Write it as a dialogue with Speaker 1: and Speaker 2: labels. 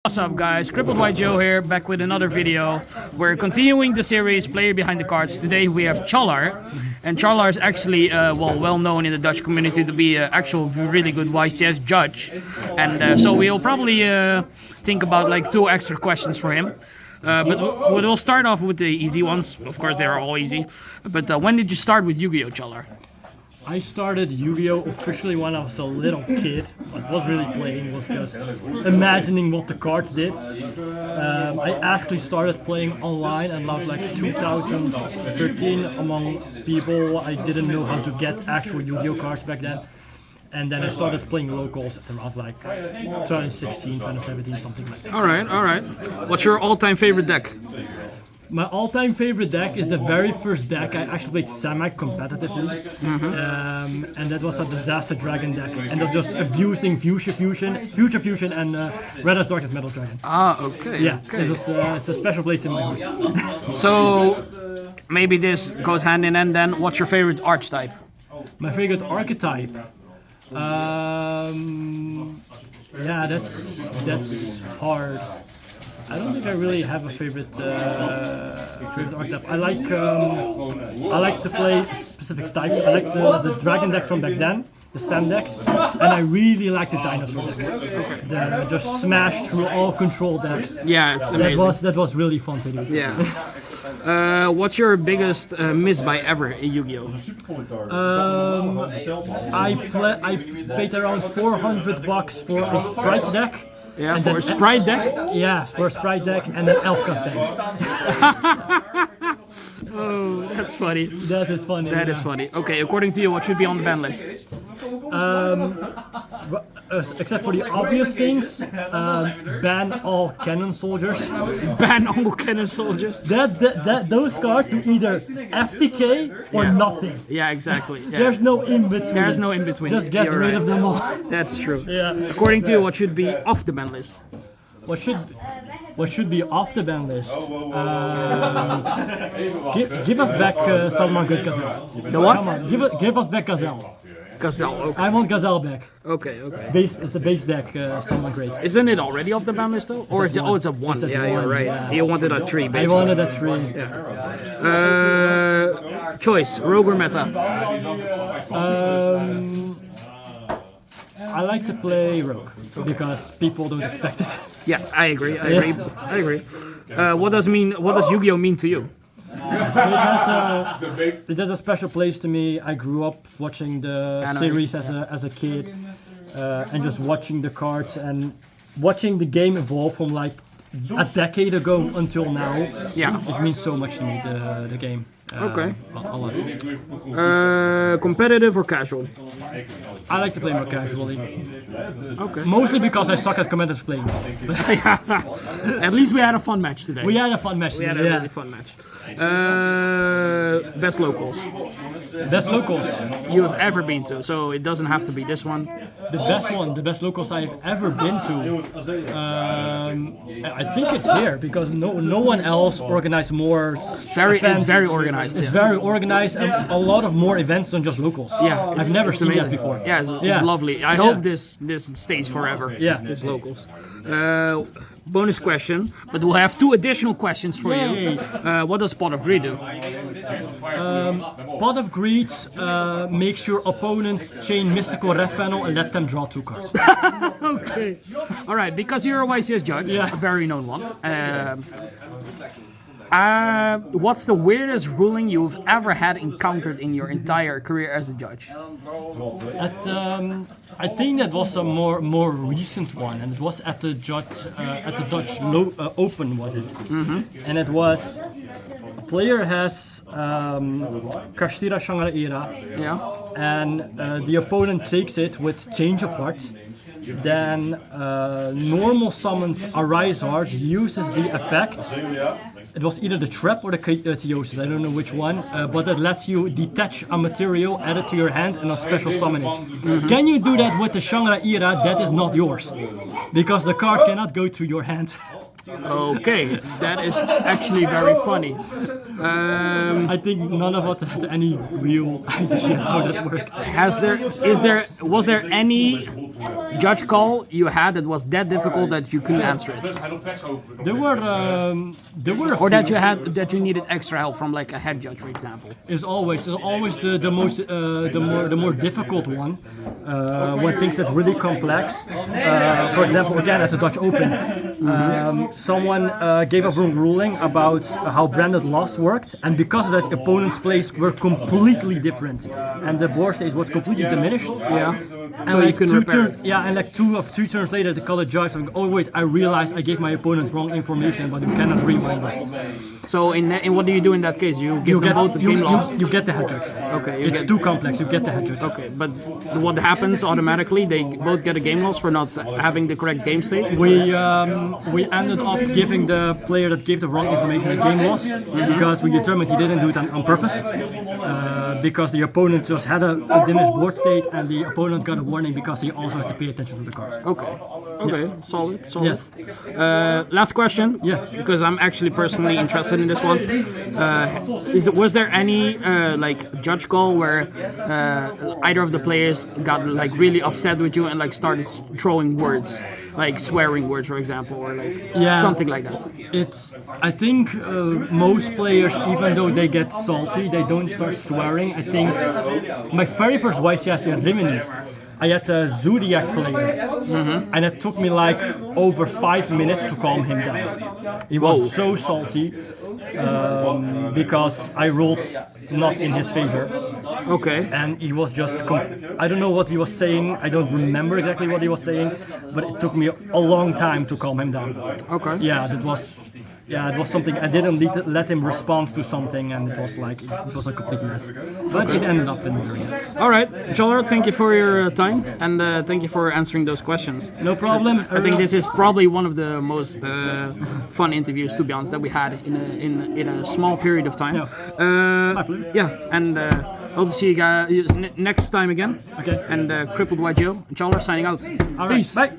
Speaker 1: What's up guys, Crippled White Joe here, back with another video. We're continuing the series Player Behind the Cards. Today we have Caglar, and Caglar is actually well known in the Dutch community to be an actual really good YCS judge. And so we'll probably think about like 2 extra questions for him. But we'll start off with the easy ones. Of course they are all easy. But when did you start with Yu-Gi-Oh, Caglar?
Speaker 2: I started Yu-Gi-Oh! Officially when I was a little kid. I was really playing, was just imagining what the cards did. I actually started playing online and around like 2013 among people. I didn't know how to get actual Yu-Gi-Oh! Cards back then. And then I started playing locals around like 2016, 2017, something like that.
Speaker 1: Alright. What's your all-time favorite deck?
Speaker 2: My all-time favorite deck is the very first deck I actually played semi-competitively, and that was a Disaster Dragon deck, and it was just abusing Future Fusion, and Red as Dark as Metal Dragon.
Speaker 1: Ah, okay.
Speaker 2: Yeah,
Speaker 1: okay.
Speaker 2: It's a special place in my heart.
Speaker 1: So maybe this goes hand in hand then. What's your favorite archetype?
Speaker 2: My favorite archetype? Yeah, that's hard. I don't think I really have a favorite archetype. I like to play specific types. I like the dragon deck from back then, the spam decks, and I really like the dinosaur deck. The just smash through all control decks.
Speaker 1: Yeah, it's amazing.
Speaker 2: That was really fun to do.
Speaker 1: Yeah. What's your biggest miss by ever in Yu-Gi-Oh?
Speaker 2: I paid around $400 for a sprite deck.
Speaker 1: Yeah, for a sprite deck?
Speaker 2: Yeah, for a sprite deck and an elf cut deck.
Speaker 1: Oh, that's funny.
Speaker 2: That is funny.
Speaker 1: That is funny. Okay, according to you, what should be on the ban list?
Speaker 2: Except for the obvious things, ban all cannon soldiers.
Speaker 1: Ban all cannon soldiers?
Speaker 2: Those cards do either FTK or nothing.
Speaker 1: Yeah, exactly. Yeah.
Speaker 2: There's no in between.
Speaker 1: There's no in between.
Speaker 2: Just get rid of them all.
Speaker 1: That's true.
Speaker 2: Yeah.
Speaker 1: According to you, what should be off the ban list?
Speaker 2: What should be off the ban list? Give us back Salman Good Gazelle.
Speaker 1: The what?
Speaker 2: Come on, give us back Gazelle.
Speaker 1: Gazelle, okay.
Speaker 2: I want Gazelle back.
Speaker 1: Okay.
Speaker 2: It's a base deck, Salman Great.
Speaker 1: Isn't it already off the ban list though? Or it's a 1? Yeah, you're right.
Speaker 2: Yeah.
Speaker 1: You wanted a 3 basically.
Speaker 2: I wanted a 3.
Speaker 1: Yeah. Choice, Rogue or Meta?
Speaker 2: I like to play Rogue because people don't expect it.
Speaker 1: Yeah, I agree. What does Yu-Gi-Oh mean to you?
Speaker 2: It has a special place to me. I grew up watching the series as a kid, and just watching the cards and watching the game evolve from like a decade ago until now.
Speaker 1: Yeah,
Speaker 2: it means so much to me, the game.
Speaker 1: Okay.
Speaker 2: A lot.
Speaker 1: Competitive or casual?
Speaker 2: I like to play more casually.
Speaker 1: Okay.
Speaker 2: Mostly because I suck at competitive playing.
Speaker 1: At least we had a fun match today.
Speaker 2: We had a fun match.
Speaker 1: We had a really fun match. Best locals.
Speaker 2: Best locals
Speaker 1: you have ever been to, so it doesn't have to be this one.
Speaker 2: The best locals I've ever been to. I think it's here because no one else organized more.
Speaker 1: It's very organized.
Speaker 2: It's very organized and a lot of more events than just locals.
Speaker 1: Yeah,
Speaker 2: I've never seen
Speaker 1: amazing.
Speaker 2: that before.
Speaker 1: Yeah, it's lovely. I hope this stays forever.
Speaker 2: Yeah,
Speaker 1: this locals. Bonus question, but we'll have 2 additional questions for you. What does Pot of Greed do?
Speaker 2: Pot of Greed makes your opponent chain Mystical Red Panel and let them draw 2 cards.
Speaker 1: Okay. Alright, because you're a YCS judge, a very known one. What's the weirdest ruling you've ever had encountered in your entire career as a judge?
Speaker 2: I think that was a more recent one, and it was at the Dutch Open, was it? And it was a player has Kashtira Shangri-La, and the opponent takes it with Change of Heart. Then normal summons Arise Heart, uses the effect. It was either the trap or the Theosis, I don't know which one, but it lets you detach a material, add it to your hand, and a special summon it. Can you do that with the Shangri-La? That is not yours, because the card cannot go to your hand.
Speaker 1: Okay, that is actually very funny.
Speaker 2: I think none of us had any real idea how that worked.
Speaker 1: Was there any judge call you had that was that difficult that you couldn't answer it,
Speaker 2: There were a
Speaker 1: or that
Speaker 2: few.
Speaker 1: you needed extra help from like a head judge, for example?
Speaker 2: Is always the more difficult one when things get really complex. For example, again at the Dutch Open, someone gave a wrong ruling about how branded loss worked, and because of that, opponents' plays were completely different, and the board stage was completely diminished.
Speaker 1: Yeah.
Speaker 2: And
Speaker 1: So you couldn't repair it.
Speaker 2: Yeah, and like 2 or 3 turns later, the color judge was like, oh wait, I realized I gave my opponent wrong information, but you cannot rewind it.
Speaker 1: So in what do you do in that case? You give them both the game loss.
Speaker 2: You get the head judge.
Speaker 1: Okay.
Speaker 2: It's too complex. You get the head judge.
Speaker 1: Okay, but what happens automatically? They both get a game loss for not having the correct game state.
Speaker 2: We ended up giving the player that gave the wrong information a game loss because we determined he didn't do it on purpose. Because the opponent just had a diminished board state, and the opponent got a warning because he also had to pay attention to the cards.
Speaker 1: Okay. Okay. Solid.
Speaker 2: Yes.
Speaker 1: Last question.
Speaker 2: Yes.
Speaker 1: Because I'm actually personally interested in this one. Was there any like judge call where either of the players got like really upset with you and like started throwing words, like swearing words, for example, or like something like that?
Speaker 2: I think most players, even though they get salty, they don't start swearing. I think my very first YCS in Rimini, I had a Zodiac player, and it took me like over 5 minutes to calm him down. He was so salty because I rolled not in his favor.
Speaker 1: Okay.
Speaker 2: And he was just, I don't know what he was saying, I don't remember exactly what he was saying, but it took me a long time to calm him down.
Speaker 1: Okay.
Speaker 2: Yeah, it was something, I didn't let him respond to something, and it was like, it was a complete mess. But it ended up in the very end.
Speaker 1: Alright, Caglar, thank you for your time, and thank you for answering those questions.
Speaker 2: No problem.
Speaker 1: I think this is probably one of the most fun interviews, to be honest, that we had in a small period of time.
Speaker 2: My pleasure.
Speaker 1: Yeah, and hope to see you guys next time again.
Speaker 2: Okay.
Speaker 1: And Crippled White Joe and Caglar signing out.
Speaker 2: All right,
Speaker 1: Peace.
Speaker 2: bye.